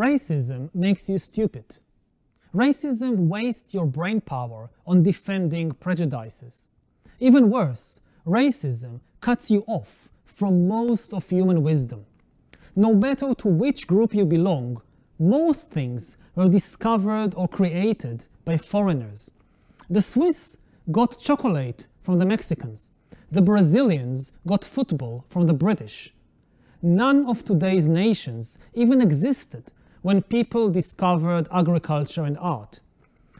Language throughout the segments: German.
Racism makes you stupid. Racism wastes your brain power on defending prejudices. Even worse, racism cuts you off from most of human wisdom. No matter to which group you belong, most things were discovered or created by foreigners. The Swiss got chocolate from the Mexicans. The Brazilians got football from the British. None of today's nations even existed when people discovered agriculture and art.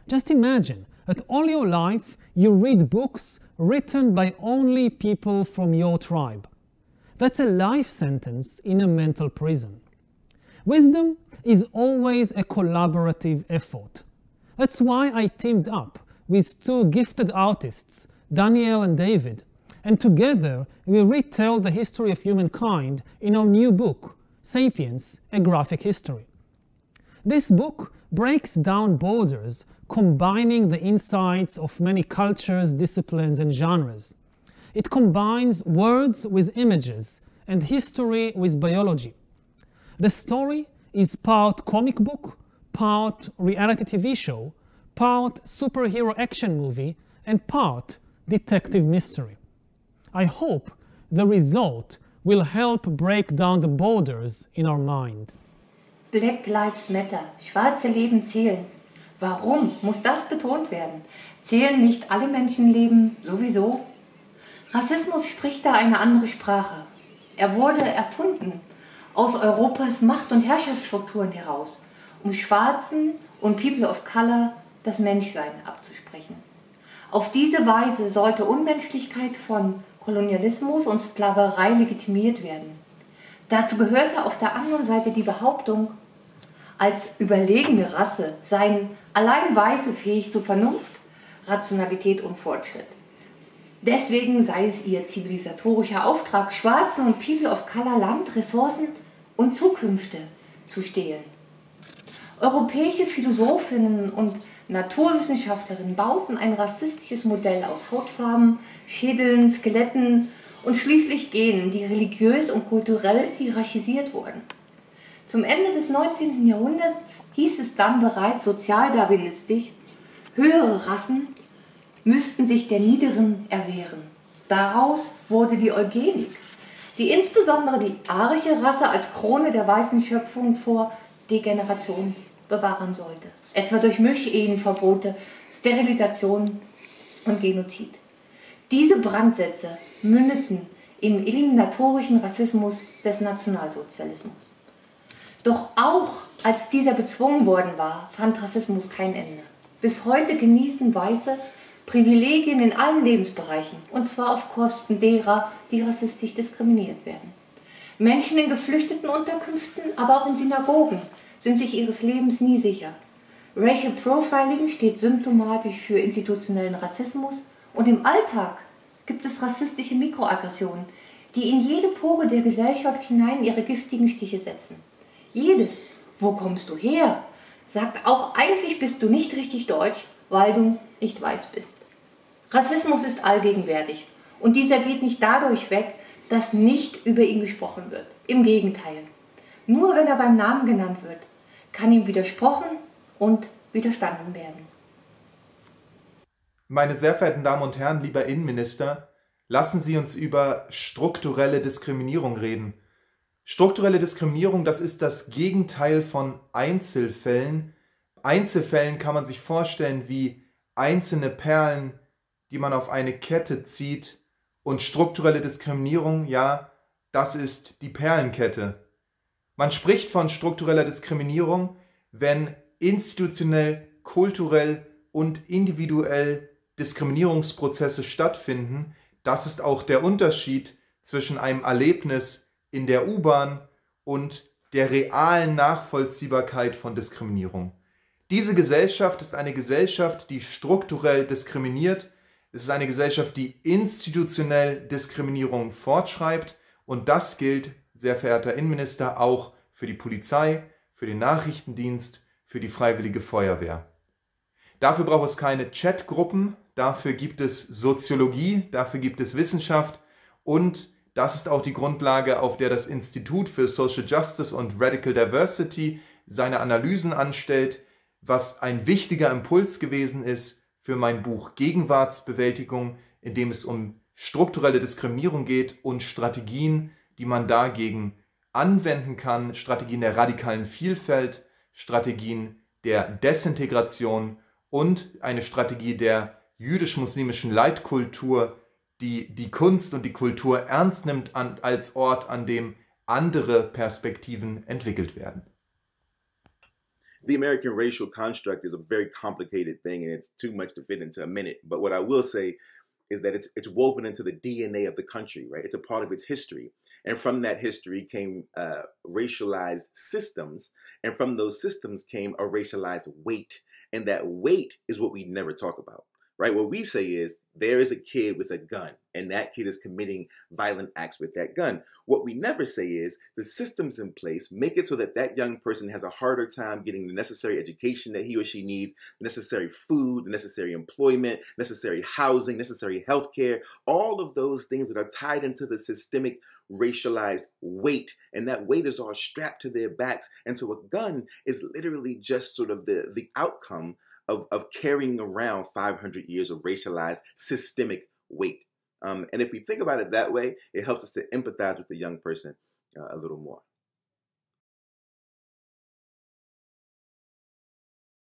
Just imagine that all your life you read books written by only people from your tribe. That's a life sentence in a mental prison. Wisdom is always a collaborative effort. That's why I teamed up with two gifted artists, Daniel and David, and together we retell the history of humankind in our new book, Sapiens, A Graphic History. This book breaks down borders, combining the insights of many cultures, disciplines, and genres. It combines words with images and history with biology. The story is part comic book, part reality TV show, part superhero action movie, and part detective mystery. I hope the result will help break down the borders in our mind. Black Lives Matter, schwarze Leben zählen. Warum muss das betont werden? Zählen nicht alle Menschenleben sowieso? Rassismus spricht da eine andere Sprache. Er wurde erfunden aus Europas Macht- und Herrschaftsstrukturen heraus, um Schwarzen und People of Color das Menschsein abzusprechen. Auf diese Weise sollte Unmenschlichkeit von Kolonialismus und Sklaverei legitimiert werden. Dazu gehörte auf der anderen Seite die Behauptung, als überlegene Rasse seien allein Weiße fähig zu Vernunft, Rationalität und Fortschritt. Deswegen sei es ihr zivilisatorischer Auftrag, Schwarzen und People of Color Land, Ressourcen und Zukünfte zu stehlen. Europäische Philosophinnen und Naturwissenschaftlerinnen bauten ein rassistisches Modell aus Hautfarben, Schädeln, Skeletten und schließlich Genen, die religiös und kulturell hierarchisiert wurden. Zum Ende des 19. Jahrhunderts hieß es dann bereits sozialdarwinistisch, höhere Rassen müssten sich der Niederen erwehren. Daraus wurde die Eugenik, die insbesondere die arische Rasse als Krone der weißen Schöpfung vor Degeneration bewahren sollte, etwa durch Mischehenverbote, Sterilisation und Genozid. Diese Brandsätze mündeten im eliminatorischen Rassismus des Nationalsozialismus. Doch auch als dieser bezwungen worden war, fand Rassismus kein Ende. Bis heute genießen Weiße Privilegien in allen Lebensbereichen, und zwar auf Kosten derer, die rassistisch diskriminiert werden. Menschen in geflüchteten Unterkünften, aber auch in Synagogen sind sich ihres Lebens nie sicher. Racial Profiling steht symptomatisch für institutionellen Rassismus und im Alltag gibt es rassistische Mikroaggressionen, die in jede Pore der Gesellschaft hinein ihre giftigen Stiche setzen. Jedes "Wo kommst du her?" sagt auch, eigentlich bist du nicht richtig deutsch, weil du nicht weiß bist. Rassismus ist allgegenwärtig und dieser geht nicht dadurch weg, dass nicht über ihn gesprochen wird. Im Gegenteil. Nur wenn er beim Namen genannt wird, kann ihm widersprochen und widerstanden werden. Meine sehr verehrten Damen und Herren, lieber Innenminister, lassen Sie uns über strukturelle Diskriminierung reden. Strukturelle Diskriminierung, das ist das Gegenteil von Einzelfällen. Einzelfällen kann man sich vorstellen wie einzelne Perlen, die man auf eine Kette zieht. Und strukturelle Diskriminierung, ja, das ist die Perlenkette. Man spricht von struktureller Diskriminierung, wenn institutionell, kulturell und individuell Diskriminierungsprozesse stattfinden. Das ist auch der Unterschied zwischen einem Erlebnis in der U-Bahn und der realen Nachvollziehbarkeit von Diskriminierung. Diese Gesellschaft ist eine Gesellschaft, die strukturell diskriminiert. Es ist eine Gesellschaft, die institutionell Diskriminierung fortschreibt. Und das gilt, sehr verehrter Innenminister, auch für die Polizei, für den Nachrichtendienst, für die Freiwillige Feuerwehr. Dafür braucht es keine Chatgruppen, dafür gibt es Soziologie, dafür gibt es Wissenschaft und das ist auch die Grundlage, auf der das Institut für Social Justice und Radical Diversity seine Analysen anstellt, was ein wichtiger Impuls gewesen ist für mein Buch Gegenwartsbewältigung, in dem es um strukturelle Diskriminierung geht und Strategien, die man dagegen anwenden kann, Strategien der radikalen Vielfalt, Strategien der Desintegration und eine Strategie der jüdisch-muslimischen Leitkultur, die die Kunst und die Kultur ernst nimmt als Ort, an dem andere Perspektiven entwickelt werden. The American racial construct is a very complicated thing, and it's too much to fit into a minute. But what I will say is that it's woven into the DNA of the country, right? It's a part of its history. And from that history came racialized systems. And from those systems came a racialized weight. And that weight is what we never talk about, right? What we say is there is a kid with a gun, and that kid is committing violent acts with that gun. What we never say is the systems in place make it so that that young person has a harder time getting the necessary education that he or she needs, the necessary food, the necessary employment, necessary housing, necessary health care, all of those things that are tied into the systemic racialized weight. And that weight is all strapped to their backs. And so a gun is literally just sort of the outcome of carrying around 500 years of racialized systemic weight. And if we think about it that way, it helps us to empathize with the young person a little more.